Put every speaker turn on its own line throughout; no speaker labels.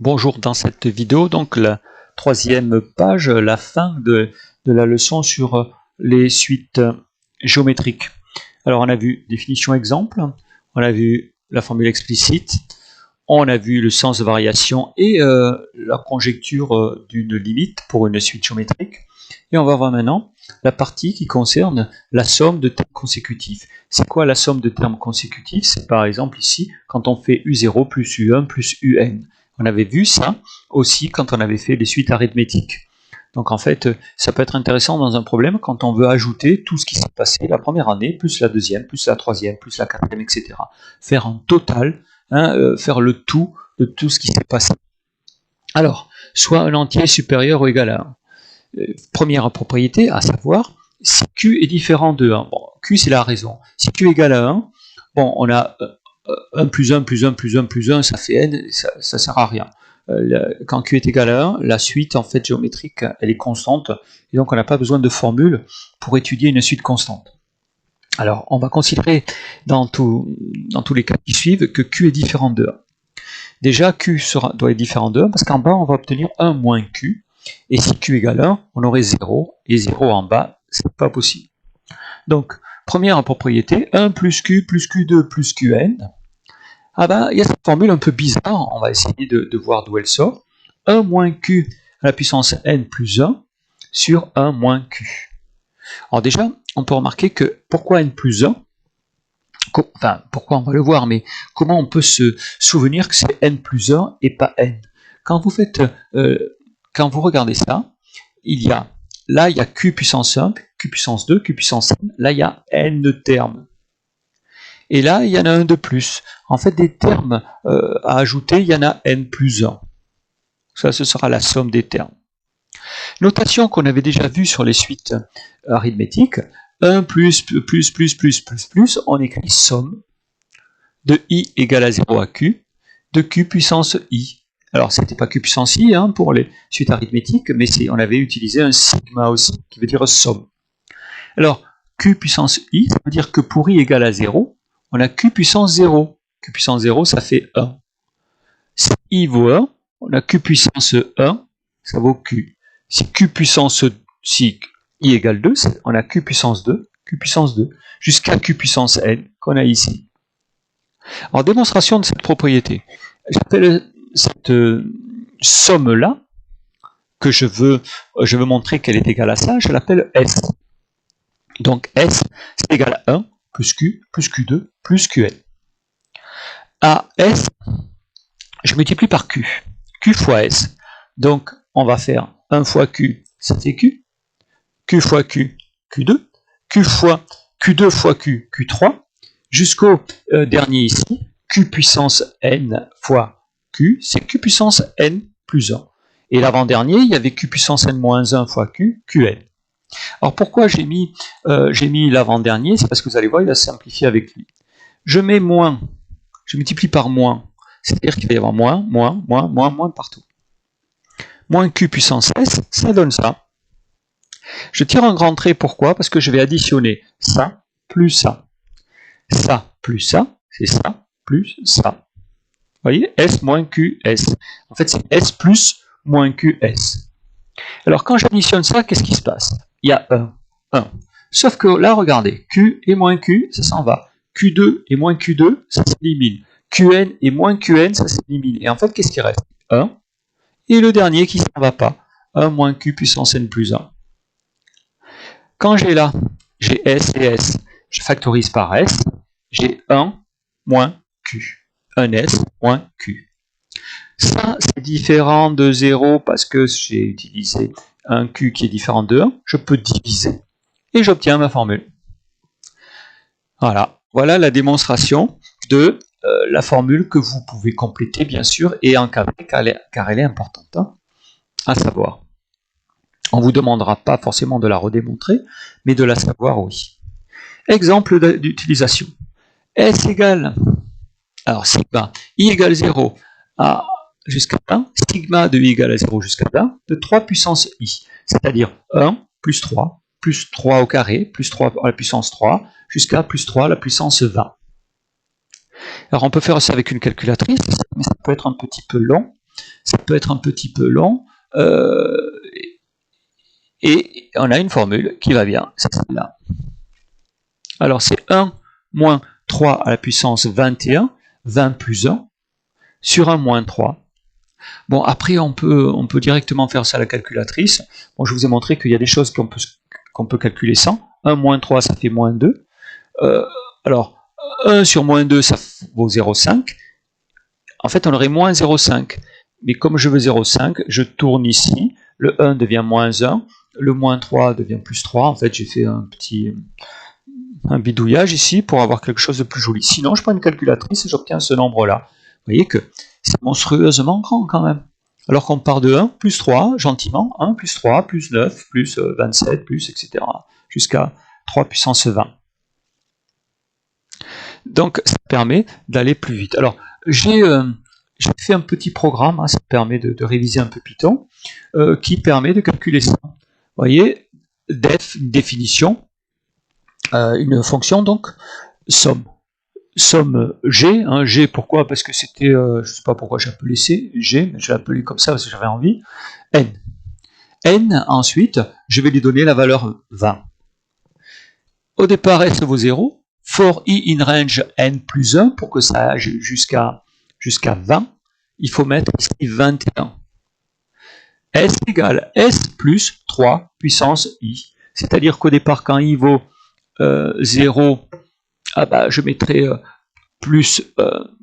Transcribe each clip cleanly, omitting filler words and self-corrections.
Bonjour, dans cette vidéo, donc la troisième page, la fin de la leçon sur les suites géométriques. Alors on a vu définition exemple, on a vu la formule explicite, on a vu le sens de variation et la conjecture d'une limite pour une suite géométrique. Et on va voir maintenant la partie qui concerne la somme de termes consécutifs. C'est quoi la somme de termes consécutifs? C'est par exemple ici, quand on fait U0 plus U1 plus UN. On avait vu ça aussi quand on avait fait les suites arithmétiques. Donc en fait, ça peut être intéressant dans un problème quand on veut ajouter tout ce qui s'est passé la première année, plus la deuxième, plus la troisième, plus la quatrième, etc. Faire un total, faire le tout de tout ce qui s'est passé. Alors, soit un entier supérieur ou égal à 1. Première propriété, à savoir, si Q est différent de 1. Bon, Q c'est la raison. Si Q égale à 1, bon, on a 1 plus 1 plus 1 plus 1 plus 1, ça fait n, ça ne sert à rien. Quand Q est égal à 1, la suite en fait géométrique, elle est constante, et donc on n'a pas besoin de formule pour étudier une suite constante. Alors, on va considérer dans tous les cas qui suivent que Q est différent de 1. Déjà, Q doit être différent de 1, parce qu'en bas, on va obtenir 1 moins Q, et si Q égale 1, on aurait 0, et 0 en bas, c'est pas possible. Donc, première propriété, 1 plus Q2 plus Qn. Ah ben, il y a cette formule un peu bizarre, on va essayer de voir d'où elle sort. 1 moins Q à la puissance n plus 1 sur 1 moins Q. Alors déjà, on peut remarquer que pourquoi n plus 1, enfin, pourquoi on va le voir, mais comment on peut se souvenir que c'est n plus 1 et pas n? Quand vous regardez ça, là il y a Q puissance 1, Q puissance 2, Q puissance n, là il y a n termes. Et là, il y en a un de plus. En fait, des termes à ajouter, il y en a n plus 1. Ça, ce sera la somme des termes. Notation qu'on avait déjà vue sur les suites arithmétiques. 1 plus, on écrit somme de i égale à 0 à q, de q puissance i. Alors, ce n'était pas q puissance i pour les suites arithmétiques, mais on avait utilisé un sigma aussi, qui veut dire somme. Alors, q puissance i, ça veut dire que pour i égale à 0, on a q puissance 0. Q puissance 0, ça fait 1. Si i vaut 1, on a q puissance 1, ça vaut q. Si i égale 2, on a q puissance 2, jusqu'à q puissance n qu'on a ici. En démonstration de cette propriété, j'appelle cette somme-là, que je veux montrer qu'elle est égale à ça, je l'appelle S. Donc S, c'est égal à 1 plus Q, plus Q2, plus Qn. À S, je multiplie par Q. Q fois S. Donc, on va faire 1 fois Q, ça fait Q. Q fois Q, Q2. Q fois Q2 fois Q, Q3. Jusqu'au dernier ici, Q puissance N fois Q, c'est Q puissance N plus 1. Et l'avant-dernier, il y avait Q puissance N moins 1 fois Q, Qn. Alors pourquoi j'ai mis l'avant-dernier? C'est parce que vous allez voir, il va simplifier avec lui. Je mets moins, je multiplie par moins, c'est-à-dire qu'il va y avoir moins partout. Moins Q puissance S, ça donne ça. Je tire un grand trait, pourquoi? Parce que je vais additionner ça plus ça. Ça plus ça, c'est ça plus ça. Vous voyez? S moins QS. En fait, c'est S plus moins QS. Alors quand j'additionne ça, qu'est-ce qui se passe? Il y a 1. Sauf que là, regardez, Q et moins Q, ça s'en va. Q2 et moins Q2, ça s'élimine. Qn et moins Qn, ça s'élimine. Et en fait, qu'est-ce qui reste? 1. Et le dernier qui ne s'en va pas. 1 moins Q puissance n plus 1. Quand j'ai là, j'ai S et S, je factorise par S, j'ai 1 moins Q. 1S moins Q. Ça, c'est différent de 0 parce que j'ai utilisé un Q qui est différent de 1. Je peux diviser. Et j'obtiens ma formule. Voilà la démonstration de la formule que vous pouvez compléter, bien sûr, et encadrer, car elle est importante à savoir. On ne vous demandera pas forcément de la redémontrer, mais de la savoir, oui. Exemple d'utilisation. S égale, alors sigma, i égale 0 jusqu'à 1, sigma de i égale à 0 jusqu'à 1, de 3 puissance i, c'est-à-dire 1 plus 3 au carré, plus 3 à la puissance 3, jusqu'à plus 3 à la puissance 20. Alors on peut faire ça avec une calculatrice, mais ça peut être un petit peu long. ça peut être un petit peu long, et on a une formule qui va bien, c'est celle-là. Alors c'est 1 moins 3 à la puissance 21, 20 plus 1, sur 1 moins 3. Bon, après on peut directement faire ça à la calculatrice. Bon, je vous ai montré qu'il y a des choses qu'on peut calculer sans. 1 moins 3, ça fait moins 2. Alors, 1 sur moins 2, ça vaut 0,5. En fait, on aurait moins 0,5. Mais comme je veux 0,5, je tourne ici. Le 1 devient moins 1. Le moins 3 devient plus 3. En fait, j'ai fait un bidouillage ici pour avoir quelque chose de plus joli. Sinon, je prends une calculatrice et j'obtiens ce nombre-là. Vous voyez que c'est monstrueusement grand quand même. Alors qu'on part de 1 plus 3, gentiment, 1 plus 3, plus 9, plus 27, plus, etc. Jusqu'à 3 puissance 20. Donc, ça permet d'aller plus vite. Alors, j'ai fait un petit programme, hein, ça permet de réviser un peu Python, qui permet de calculer ça. Vous voyez, def, une définition, une fonction, donc, somme. Somme G, hein, G pourquoi? Parce que c'était, je ne sais pas pourquoi j'ai appelé C, G, mais je l'ai appelé comme ça parce que j'avais envie, N. N, ensuite, je vais lui donner la valeur 20. Au départ, S vaut 0. For i in range n plus 1, pour que ça aille jusqu'à 20, il faut mettre ici 21. S égale S plus 3 puissance i. C'est-à-dire qu'au départ, quand i vaut 0, je mettrai plus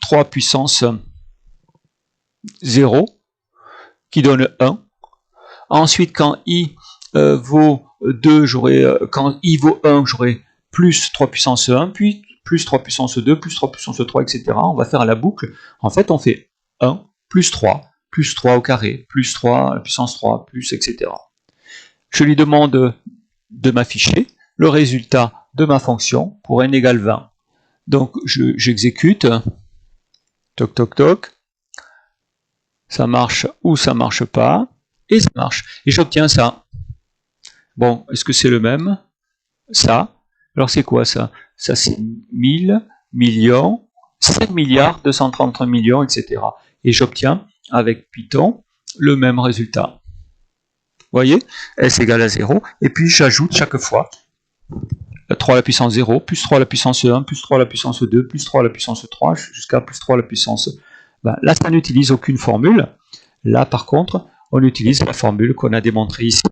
3 puissance 0, qui donne 1. Ensuite, quand i vaut 2, quand i vaut 1, j'aurai plus 3 puissance 1, puis plus 3 puissance 2, plus 3 puissance 3, etc. On va faire la boucle. En fait, on fait 1, plus 3 au carré, plus 3 à la puissance 3, plus, etc. Je lui demande de m'afficher le résultat de ma fonction pour n égale 20. Donc, j'exécute. Toc, toc, toc. Ça marche ou ça marche pas. Et ça marche. Et j'obtiens ça. Bon, est-ce que c'est le même? Ça. Alors c'est quoi ça? Ça c'est 1000, millions, 5 milliards, 233 millions, etc. Et j'obtiens avec Python le même résultat. Vous voyez? S égale à 0. Et puis j'ajoute chaque fois 3 à la puissance 0, plus 3 à la puissance 1, plus 3 à la puissance 2, plus 3 à la puissance 3, jusqu'à plus 3 à la puissance... là, ça n'utilise aucune formule. Là, par contre, on utilise la formule qu'on a démontrée ici.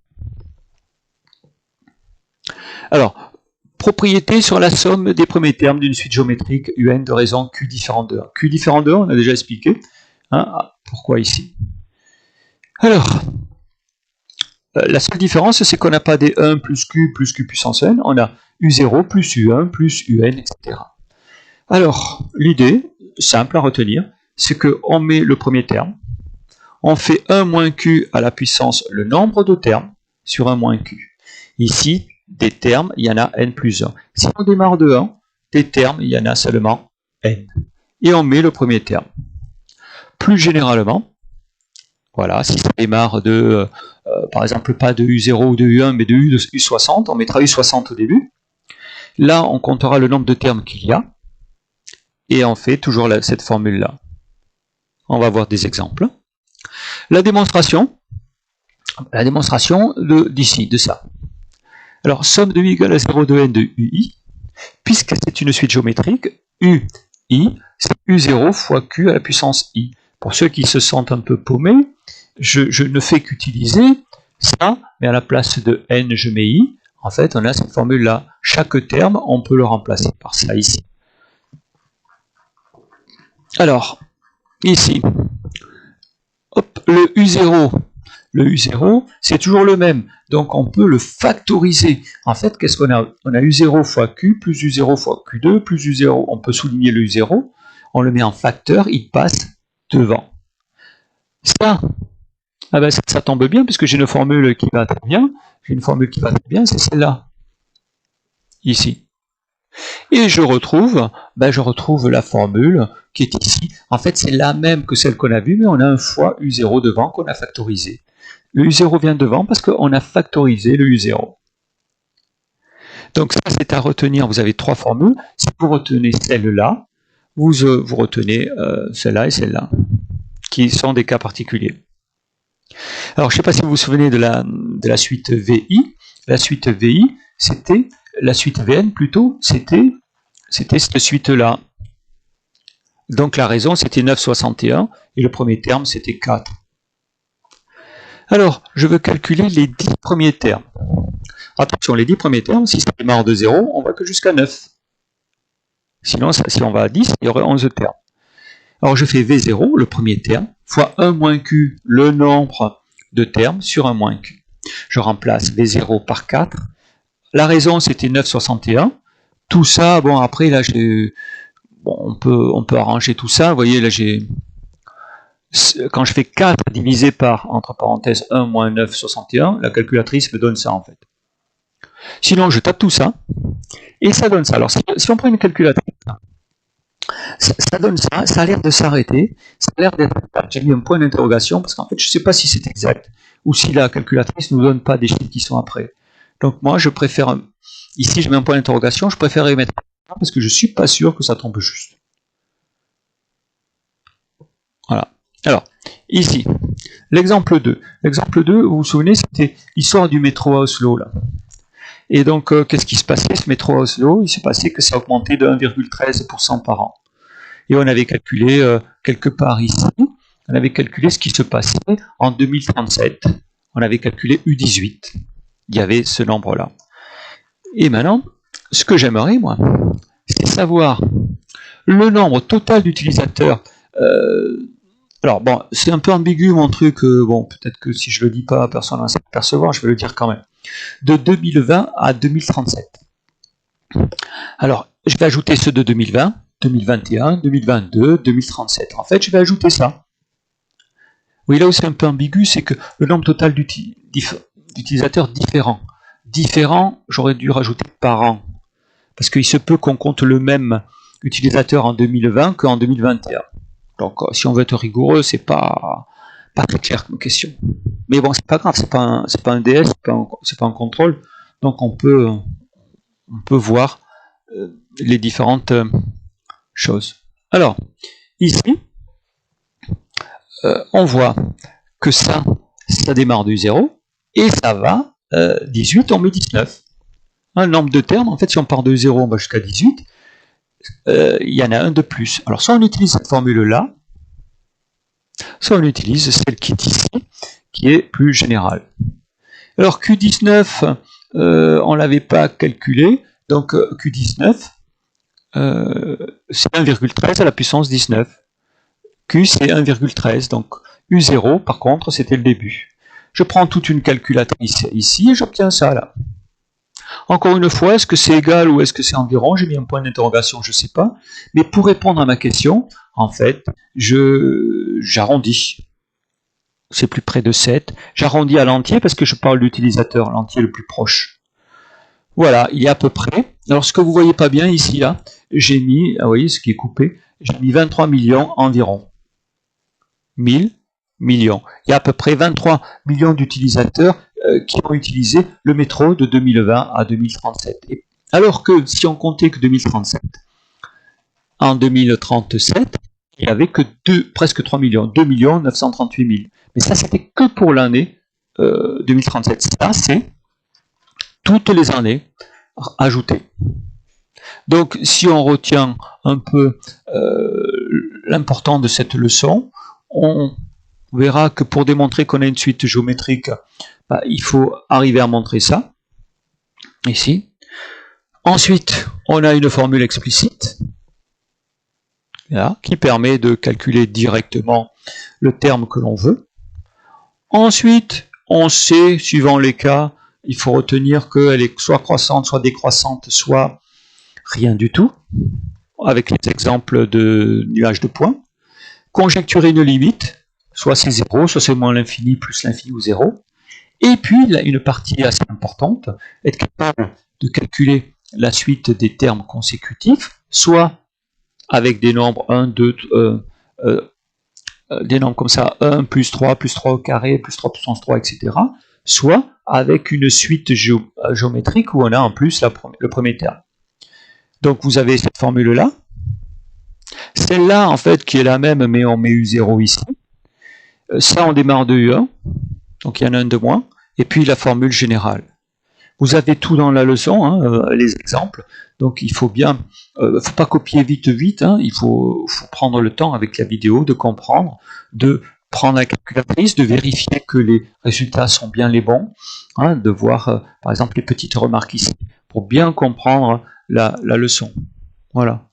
Alors, propriété sur la somme des premiers termes d'une suite géométrique UN de raison Q différent de 1. Q différent de 1, on a déjà expliqué. Hein, pourquoi ici? Alors, la seule différence, c'est qu'on n'a pas des 1 plus Q puissance n, on a U0 plus U1 plus UN, etc. Alors, l'idée, simple à retenir, c'est qu'on met le premier terme, on fait 1 moins Q à la puissance le nombre de termes sur 1 moins Q. Ici, des termes, il y en a n plus 1. Si on démarre de 1, des termes, il y en a seulement n. Et on met le premier terme. Plus généralement, voilà, si ça démarre de, par exemple, pas de U0 ou de U1, mais de U60, on mettra U60 au début. Là, on comptera le nombre de termes qu'il y a. Et on fait toujours cette formule-là. On va voir des exemples. La démonstration d'ici, de ça. Alors, somme de u égale à 0 de n de ui, puisque c'est une suite géométrique, ui, c'est u0 fois q à la puissance i. Pour ceux qui se sentent un peu paumés, je ne fais qu'utiliser ça, mais à la place de n, je mets i. En fait, on a cette formule-là. Chaque terme, on peut le remplacer par ça ici. Alors, ici, hop, le U0, c'est toujours le même. Donc, on peut le factoriser. En fait, qu'est-ce qu'on a? On a U0 fois Q, plus U0 fois Q2, plus U0. On peut souligner le U0. On le met en facteur, il passe devant. Ça, ça tombe bien, puisque j'ai une formule qui va très bien. J'ai une formule qui va très bien, c'est celle-là. Ici. Et je retrouve la formule qui est ici. En fait, c'est la même que celle qu'on a vue, mais on a un fois U0 devant qu'on a factorisé. Le U0 vient devant parce qu'on a factorisé le U0. Donc ça, c'est à retenir. Vous avez trois formules. Si vous retenez celle-là, vous retenez celle-là et celle-là, qui sont des cas particuliers. Alors, je ne sais pas si vous vous souvenez de la suite VI. La suite VI, c'était la suite VN plutôt, c'était cette suite-là. Donc la raison, c'était 9,61 et le premier terme, c'était 4. Alors, je veux calculer les 10 premiers termes. Attention, les 10 premiers termes, si ça démarre de 0, on va que jusqu'à 9. Sinon, si on va à 10, il y aurait 11 termes. Alors, je fais V0, le premier terme, fois 1 moins Q, le nombre de termes, sur 1 moins Q. Je remplace V0 par 4. La raison, c'était 9,61. Tout ça, bon, après, là, on peut arranger tout ça. Vous voyez, là, quand je fais 4 divisé par, entre parenthèses, 1 moins 9,61, la calculatrice me donne ça, en fait. Sinon, je tape tout ça, et ça donne ça. Alors, si on prend une calculatrice, ça donne ça, ça a l'air de s'arrêter, ça a l'air d'être... J'ai mis un point d'interrogation, parce qu'en fait, je ne sais pas si c'est exact, ou si la calculatrice ne nous donne pas des chiffres qui sont après. Donc moi, je préfère... Ici, je mets un point d'interrogation, je préfère y mettre un, parce que je ne suis pas sûr que ça tombe juste. Voilà. Alors, ici, l'exemple 2. L'exemple 2, vous vous souvenez, c'était l'histoire du métro à Oslo, là. Et donc, qu'est-ce qui se passait, ce métro à Oslo? Il s'est passé que ça augmentait de 1,13% par an. Et on avait calculé, quelque part ici, on avait calculé ce qui se passait en 2037. On avait calculé U18. Il y avait ce nombre-là. Et maintenant, ce que j'aimerais, moi, c'est savoir le nombre total d'utilisateurs. Alors, bon, c'est un peu ambigu mon truc. Bon, peut-être que si je le dis pas, personne ne va s'apercevoir, je vais le dire quand même. De 2020 à 2037. Alors, je vais ajouter ceux de 2020, 2021, 2022, 2037. En fait, je vais ajouter ça. Oui, là où c'est un peu ambigu, c'est que le nombre total d'utilisateurs différents. Différents, j'aurais dû rajouter par an. Parce qu'il se peut qu'on compte le même utilisateur en 2020 qu'en 2021. Donc, si on veut être rigoureux, c'est pas très clair comme question. Mais bon, c'est pas grave, c'est pas un DS, c'est pas un contrôle. Donc, on peut voir les différentes choses. Alors, ici, on voit que ça démarre du 0 et ça va 18, on met 19. Un nombre de termes, en fait, si on part de 0, on va jusqu'à 18, il y en a un de plus. Alors, soit on utilise cette formule-là, soit on utilise celle qui est ici, qui est plus générale. Alors, Q19, on ne l'avait pas calculé, donc Q19, c'est 1,13 à la puissance 19. Q, c'est 1,13, donc U0, par contre, c'était le début. Je prends toute une calculatrice ici et j'obtiens ça là. Encore une fois, est-ce que c'est égal ou est-ce que c'est environ? J'ai mis un point d'interrogation, je ne sais pas. Mais pour répondre à ma question, en fait, j'arrondis. C'est plus près de 7. J'arrondis à l'entier parce que je parle d'utilisateur, l'entier le plus proche. Voilà, il y a à peu près. Alors, ce que vous ne voyez pas bien ici, là, j'ai mis, vous voyez ce qui est coupé, j'ai mis 23 millions environ. 1000 millions. Il y a à peu près 23 millions d'utilisateurs qui ont utilisé le métro de 2020 à 2037. Alors que si on comptait que 2037, en 2037, il n'y avait que presque 3 millions, 2 938 000. Mais ça, c'était que pour l'année 2037. Ça, c'est toutes les années ajoutées. Donc, si on retient un peu l'important de cette leçon, on verra que pour démontrer qu'on a une suite géométrique, il faut arriver à montrer ça, ici. Ensuite, on a une formule explicite, là, qui permet de calculer directement le terme que l'on veut. Ensuite, on sait, suivant les cas, il faut retenir qu'elle est soit croissante, soit décroissante, soit rien du tout, avec les exemples de nuages de points. Conjecturer une limite, soit c'est 0, soit c'est moins l'infini, plus l'infini ou 0. Et puis, là, une partie assez importante, être capable de calculer la suite des termes consécutifs, soit avec des nombres 1, 2, des nombres comme ça, 1 plus 3 au carré, plus 3 puissance 3, etc. Soit avec une suite géométrique où on a en plus le premier terme. Donc vous avez cette formule-là. Celle-là, en fait, qui est la même, mais on met U0 ici. Ça, on démarre de U1, donc il y en a un de moins, et puis la formule générale. Vous avez tout dans la leçon, hein, les exemples, donc il faut bien, faut pas copier vite, hein, il faut prendre le temps avec la vidéo de comprendre, de prendre la calculatrice, de vérifier que les résultats sont bien les bons, hein, de voir par exemple les petites remarques ici, pour bien comprendre la leçon. Voilà.